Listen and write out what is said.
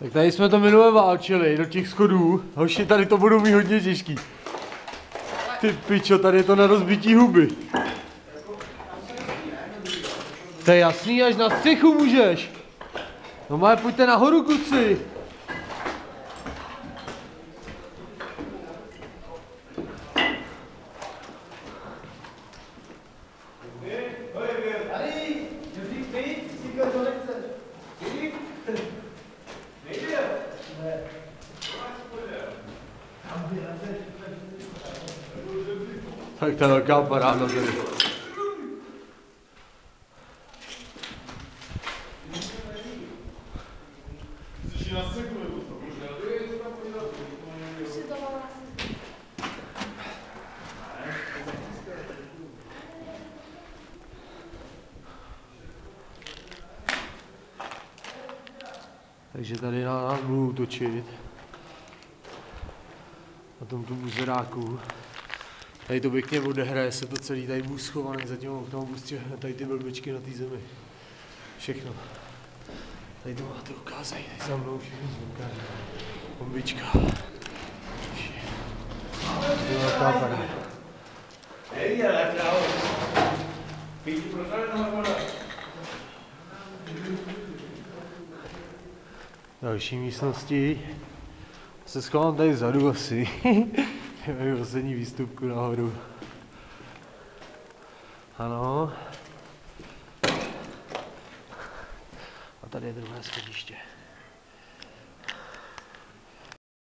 Tak tady jsme to minule válčili do těch schodů. Hoši, tady to budou mít hodně těžký. Ty pičo, tady je to na rozbití huby. To je jasný, až na střechu můžeš. No má, pojďte nahoru, kluci. Tak to je velká paráda tady. Takže tady na nás budou útočit. Na tomto buzeráku. Tady to pěkně odehraje se to celý, tady budu schovaný za tím oknem, budu střihnout tady ty blbičky na té zemi. Všechno. Tady to máte ukázají, tady za mnou všechno ukáže. Bombička. To je velká paráda. Další místnosti. Se schovám tady vzadu asi. Mají poslední výstupku nahoru. Ano. A tady je druhé schodiště.